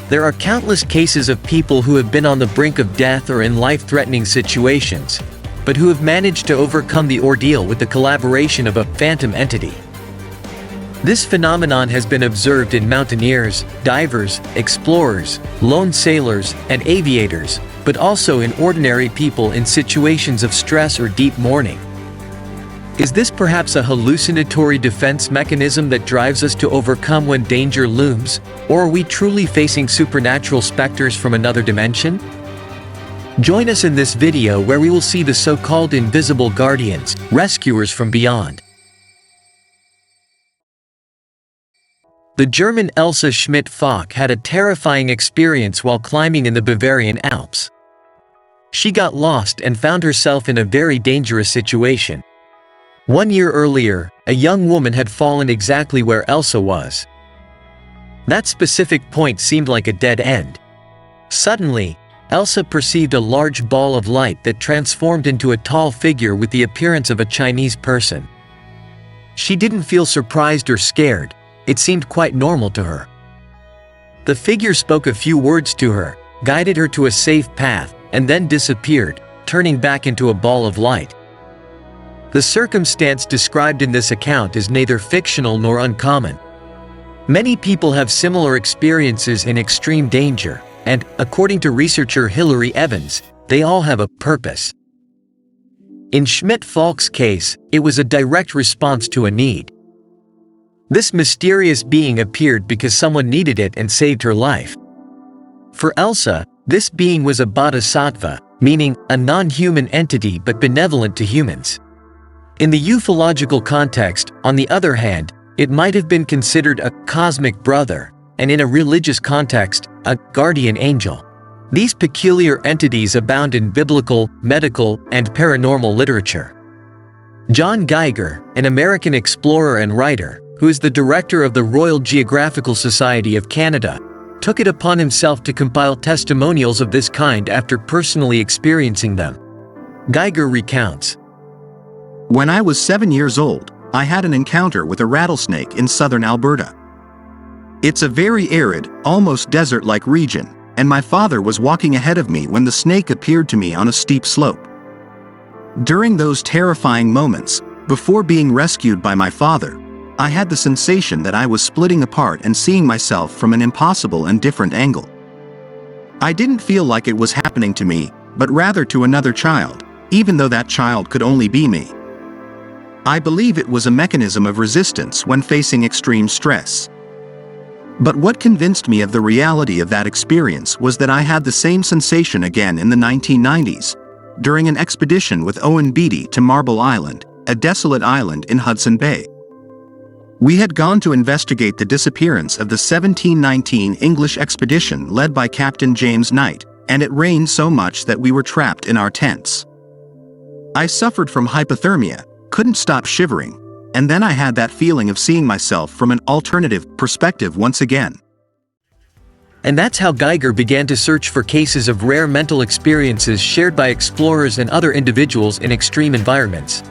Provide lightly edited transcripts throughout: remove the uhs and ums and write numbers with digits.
There are countless cases of people who have been on the brink of death or in life-threatening situations, but who have managed to overcome the ordeal with the collaboration of a phantom entity. This phenomenon has been observed in mountaineers, divers, explorers, lone sailors, and aviators, but also in ordinary people in situations of stress or deep mourning. Is this perhaps a hallucinatory defense mechanism that drives us to overcome when danger looms, or are we truly facing supernatural specters from another dimension? Join us in this video where we will see the so-called invisible guardians, rescuers from beyond. The German Elsa Schmidt-Fock had a terrifying experience while climbing in the Bavarian Alps. She got lost and found herself in a very dangerous situation. 1 year earlier, a young woman had fallen exactly where Elsa was. That specific point seemed like a dead end. Suddenly, Elsa perceived a large ball of light that transformed into a tall figure with the appearance of a Chinese person. She didn't feel surprised or scared, it seemed quite normal to her. The figure spoke a few words to her, guided her to a safe path, and then disappeared, turning back into a ball of light. The circumstance described in this account is neither fictional nor uncommon. Many people have similar experiences in extreme danger, and, according to researcher Hilary Evans, they all have a purpose. In Schmidt-Fock's case, it was a direct response to a need. This mysterious being appeared because someone needed it and saved her life. For Elsa, this being was a bodhisattva, meaning a non-human entity but benevolent to humans. In the ufological context, on the other hand, it might have been considered a cosmic brother, and in a religious context, a guardian angel. These peculiar entities abound in biblical, medical, and paranormal literature. John Geiger, an American explorer and writer, who is the director of the Royal Geographical Society of Canada, took it upon himself to compile testimonials of this kind after personally experiencing them. Geiger recounts, "When I was 7 years old, I had an encounter with a rattlesnake in southern Alberta. It's a very arid, almost desert-like region, and my father was walking ahead of me when the snake appeared to me on a steep slope. During those terrifying moments, before being rescued by my father, I had the sensation that I was splitting apart and seeing myself from an impossible and different angle. I didn't feel like it was happening to me, but rather to another child, even though that child could only be me. I believe it was a mechanism of resistance when facing extreme stress. But what convinced me of the reality of that experience was that I had the same sensation again in the 1990s, during an expedition with Owen Beatty to Marble Island, a desolate island in Hudson Bay. We had gone to investigate the disappearance of the 1719 English expedition led by Captain James Knight, and it rained so much that we were trapped in our tents. I suffered from hypothermia, couldn't stop shivering, and then I had that feeling of seeing myself from an alternative perspective once again." And that's how Geiger began to search for cases of rare mental experiences shared by explorers and other individuals in extreme environments.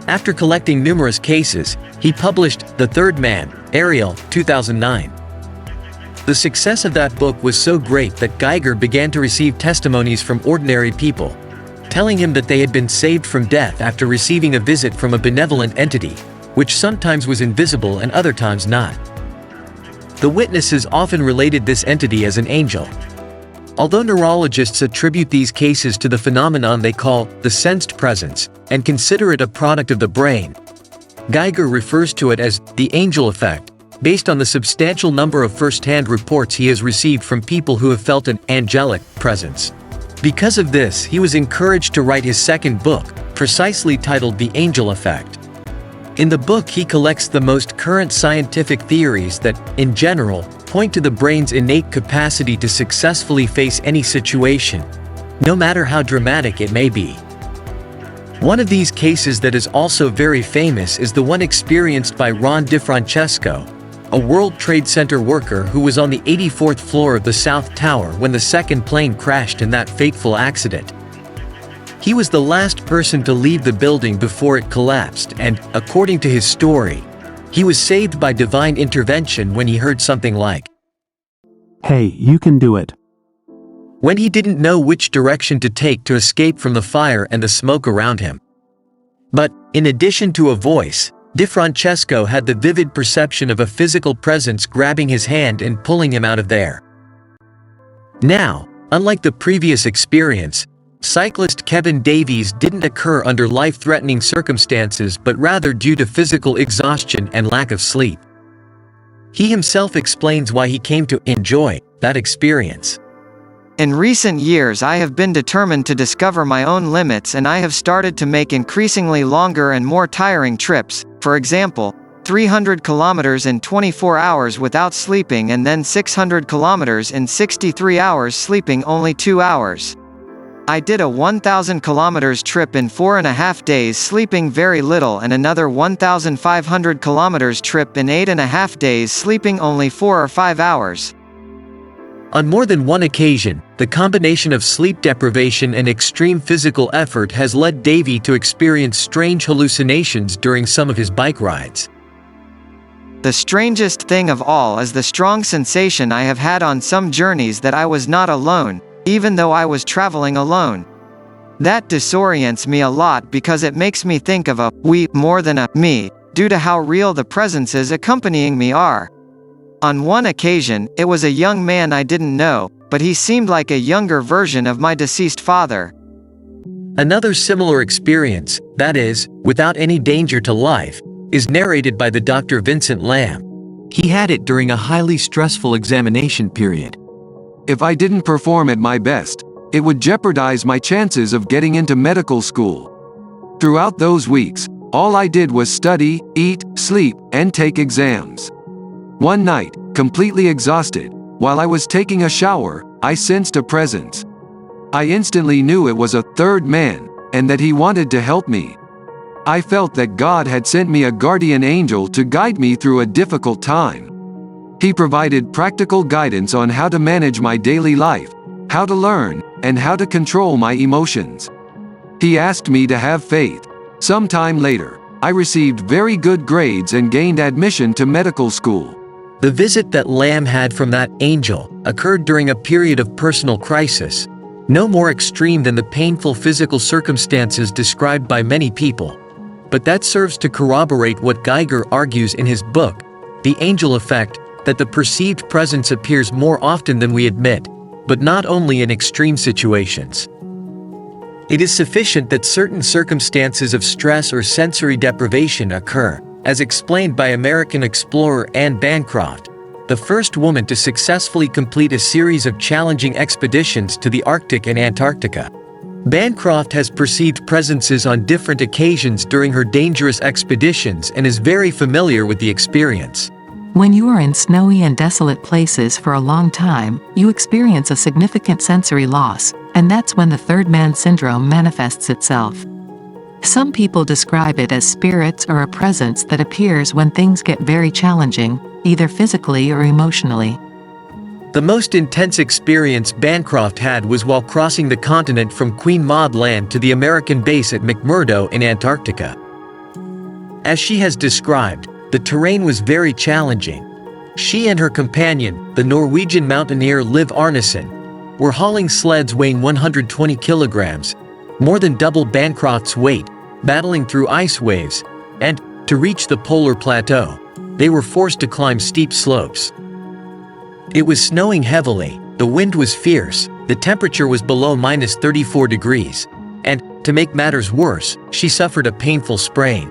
After collecting numerous cases, he published The Third Man, Ariel, 2009. The success of that book was so great that Geiger began to receive testimonies from ordinary people, telling him that they had been saved from death after receiving a visit from a benevolent entity, which sometimes was invisible and other times not. The witnesses often related this entity as an angel. Although neurologists attribute these cases to the phenomenon they call the sensed presence, and consider it a product of the brain, Geiger refers to it as the angel effect, based on the substantial number of first-hand reports he has received from people who have felt an angelic presence. Because of this, he was encouraged to write his second book, precisely titled The Angel Effect. In the book, he collects the most current scientific theories that, in general, point to the brain's innate capacity to successfully face any situation, no matter how dramatic it may be. One of these cases that is also very famous is the one experienced by Ron DeFrancesco, a World Trade Center worker who was on the 84th floor of the South Tower when the second plane crashed in that fateful accident. He was the last person to leave the building before it collapsed and, according to his story, he was saved by divine intervention when he heard something like, Hey, you can do it. when he didn't know which direction to take to escape from the fire and the smoke around him. But, in addition to a voice, DeFrancesco had the vivid perception of a physical presence grabbing his hand and pulling him out of there. Now, unlike the previous experience, cyclist Kevin Davies didn't occur under life-threatening circumstances but rather due to physical exhaustion and lack of sleep. He himself explains why he came to enjoy that experience. In recent years I have been determined to discover my own limits, and I have started to make increasingly longer and more tiring trips, for example, 300 kilometers in 24 hours without sleeping and then 600 kilometers in 63 hours sleeping only 2 hours. I did a 1,000 kilometers trip in 4.5 days sleeping very little, and another 1,500 kilometers trip in 8.5 days sleeping only 4 or 5 hours. On more than one occasion, the combination of sleep deprivation and extreme physical effort has led Davy to experience strange hallucinations during some of his bike rides. The strangest thing of all is the strong sensation I have had on some journeys that I was not alone, even though I was traveling alone. That disorients me a lot because it makes me think of a we more than a me, due to how real the presences accompanying me are. On one occasion, it was a young man I didn't know, but he seemed like a younger version of my deceased father. Another similar experience, that is, without any danger to life, is narrated by the Dr. Vincent Lamb. He had it during a highly stressful examination period. If I didn't perform at my best, it would jeopardize my chances of getting into medical school. Throughout those weeks, all I did was study, eat, sleep, and take exams. One night, completely exhausted, while I was taking a shower, I sensed a presence. I instantly knew it was a third man, and that he wanted to help me. I felt that God had sent me a guardian angel to guide me through a difficult time. He provided practical guidance on how to manage my daily life, how to learn, and how to control my emotions. He asked me to have faith. Sometime later, I received very good grades and gained admission to medical school. The visit that Lamb had from that angel occurred during a period of personal crisis, no more extreme than the painful physical circumstances described by many people. But that serves to corroborate what Geiger argues in his book, The Angel Effect, that the perceived presence appears more often than we admit, but not only in extreme situations. It is sufficient that certain circumstances of stress or sensory deprivation occur, as explained by American explorer Anne Bancroft, the first woman to successfully complete a series of challenging expeditions to the Arctic and Antarctica. Bancroft has perceived presences on different occasions during her dangerous expeditions and is very familiar with the experience. When you are in snowy and desolate places for a long time, you experience a significant sensory loss, and that's when the third man syndrome manifests itself. Some people describe it as spirits or a presence that appears when things get very challenging, either physically or emotionally. The most intense experience Bancroft had was while crossing the continent from Queen Maud Land to the American base at McMurdo in Antarctica. As she has described, the terrain was very challenging. She and her companion, the Norwegian mountaineer Liv Arnesen, were hauling sleds weighing 120 kilograms, more than double Bancroft's weight, battling through ice waves, and, to reach the polar plateau, they were forced to climb steep slopes. It was snowing heavily, the wind was fierce, the temperature was below -34 degrees, and, to make matters worse, she suffered a painful sprain.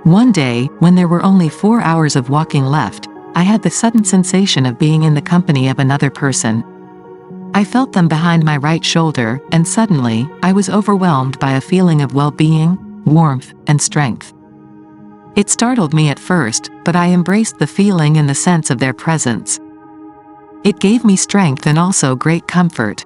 One day, when there were only 4 hours of walking left, I had the sudden sensation of being in the company of another person. I felt them behind my right shoulder, and suddenly, I was overwhelmed by a feeling of well-being, warmth, and strength. It startled me at first, but I embraced the feeling and the sense of their presence. It gave me strength and also great comfort.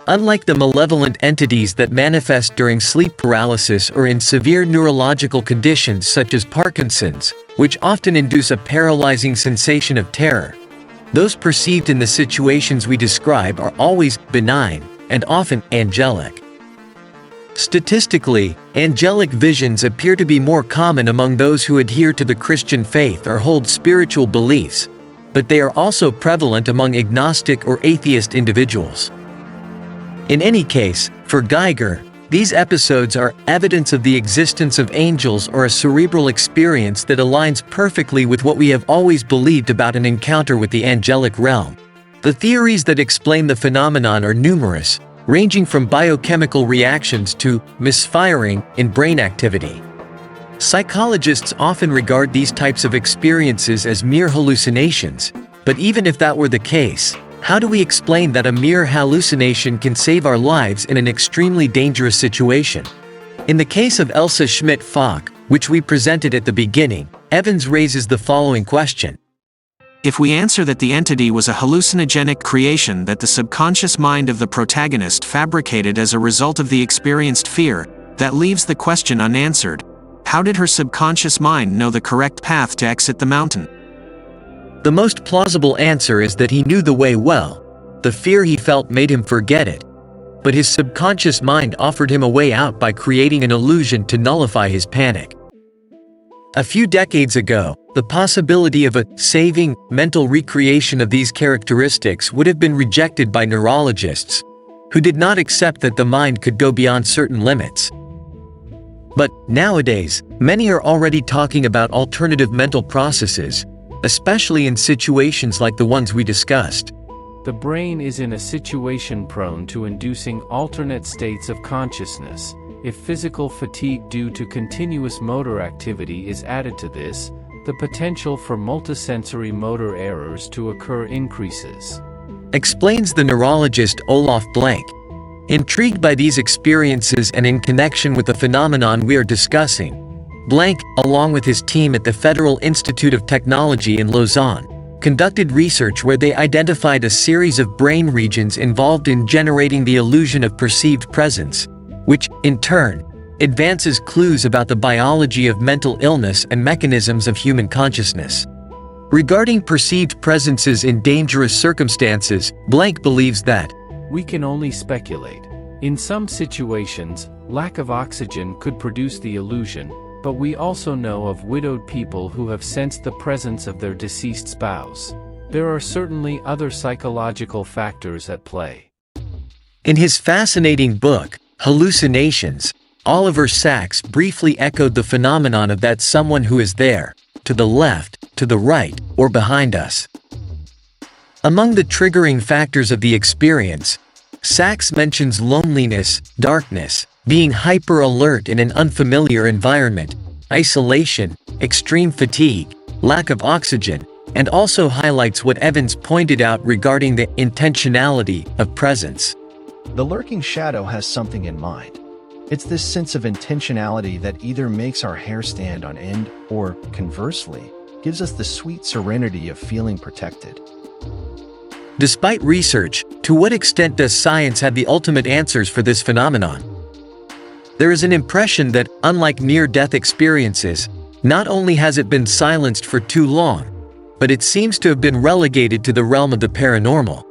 Unlike the malevolent entities that manifest during sleep paralysis or in severe neurological conditions such as Parkinson's, which often induce a paralyzing sensation of terror, those perceived in the situations we describe are always benign and often angelic. Statistically, angelic visions appear to be more common among those who adhere to the Christian faith or hold spiritual beliefs, but they are also prevalent among agnostic or atheist individuals. In any case, for Geiger, these episodes are evidence of the existence of angels or a cerebral experience that aligns perfectly with what we have always believed about an encounter with the angelic realm. The theories that explain the phenomenon are numerous, ranging from biochemical reactions to misfiring in brain activity. Psychologists often regard these types of experiences as mere hallucinations, but even if that were the case, how do we explain that a mere hallucination can save our lives in an extremely dangerous situation? In the case of Elsa Schmidt-Fock, which we presented at the beginning, Evans raises the following question. If we answer that the entity was a hallucinogenic creation that the subconscious mind of the protagonist fabricated as a result of the experienced fear, that leaves the question unanswered. How did her subconscious mind know the correct path to exit the mountain? The most plausible answer is that he knew the way well. The fear he felt made him forget it. But his subconscious mind offered him a way out by creating an illusion to nullify his panic. A few decades ago, the possibility of a saving, mental recreation of these characteristics would have been rejected by neurologists, who did not accept that the mind could go beyond certain limits. But nowadays, many are already talking about alternative mental processes, especially in situations like the ones we discussed. The brain is in a situation prone to inducing alternate states of consciousness. If physical fatigue due to continuous motor activity is added to this, the potential for multisensory motor errors to occur increases. Explains the neurologist Olaf Blank. Intrigued by these experiences and in connection with the phenomenon we are discussing, Blank, along with his team at the Federal Institute of Technology in Lausanne, conducted research where they identified a series of brain regions involved in generating the illusion of perceived presence, which, in turn, advances clues about the biology of mental illness and mechanisms of human consciousness. Regarding perceived presences in dangerous circumstances, Blank believes that we can only speculate. In some situations, lack of oxygen could produce the illusion, but we also know of widowed people who have sensed the presence of their deceased spouse. There are certainly other psychological factors at play. In his fascinating book, Hallucinations, Oliver Sacks briefly echoed the phenomenon of that someone who is there, to the left, to the right, or behind us. Among the triggering factors of the experience, Sacks mentions loneliness, darkness, being hyper-alert in an unfamiliar environment, isolation, extreme fatigue, lack of oxygen, and also highlights what Evans pointed out regarding the intentionality of presence. The lurking shadow has something in mind. It's this sense of intentionality that either makes our hair stand on end or, conversely, gives us the sweet serenity of feeling protected. Despite research, to what extent does science have the ultimate answers for this phenomenon? There is an impression that, unlike near-death experiences, not only has it been silenced for too long, but it seems to have been relegated to the realm of the paranormal.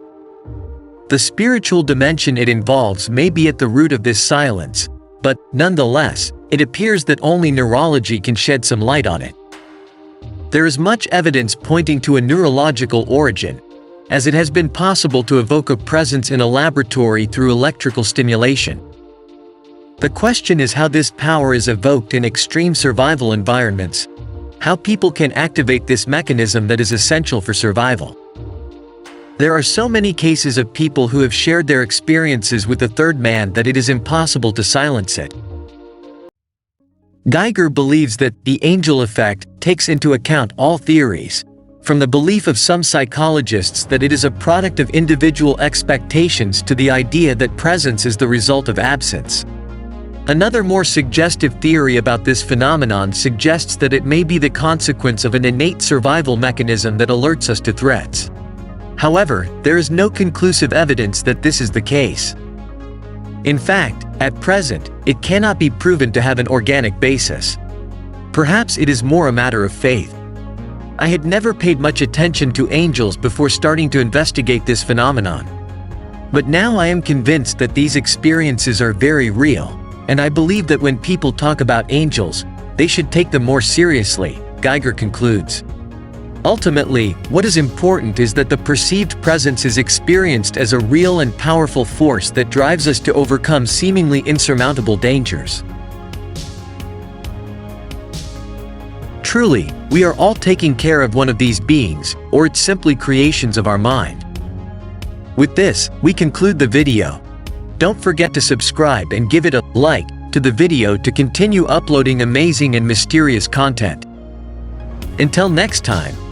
The spiritual dimension it involves may be at the root of this silence, but, nonetheless, it appears that only neurology can shed some light on it. There is much evidence pointing to a neurological origin, as it has been possible to evoke a presence in a laboratory through electrical stimulation. The question is how this power is evoked in extreme survival environments, how people can activate this mechanism that is essential for survival. There are so many cases of people who have shared their experiences with the third man that it is impossible to silence it. Geiger believes that the angel effect takes into account all theories, from the belief of some psychologists that it is a product of individual expectations to the idea that presence is the result of absence. Another more suggestive theory about this phenomenon suggests that it may be the consequence of an innate survival mechanism that alerts us to threats. However, there is no conclusive evidence that this is the case. In fact, at present, it cannot be proven to have an organic basis. Perhaps it is more a matter of faith. I had never paid much attention to angels before starting to investigate this phenomenon. But now I am convinced that these experiences are very real, and I believe that when people talk about angels, they should take them more seriously, Geiger concludes. Ultimately, what is important is that the perceived presence is experienced as a real and powerful force that drives us to overcome seemingly insurmountable dangers. Truly, we are all taking care of one of these beings, or it's simply creations of our mind. With this, we conclude the video. Don't forget to subscribe and give it a like to the video to continue uploading amazing and mysterious content. Until next time.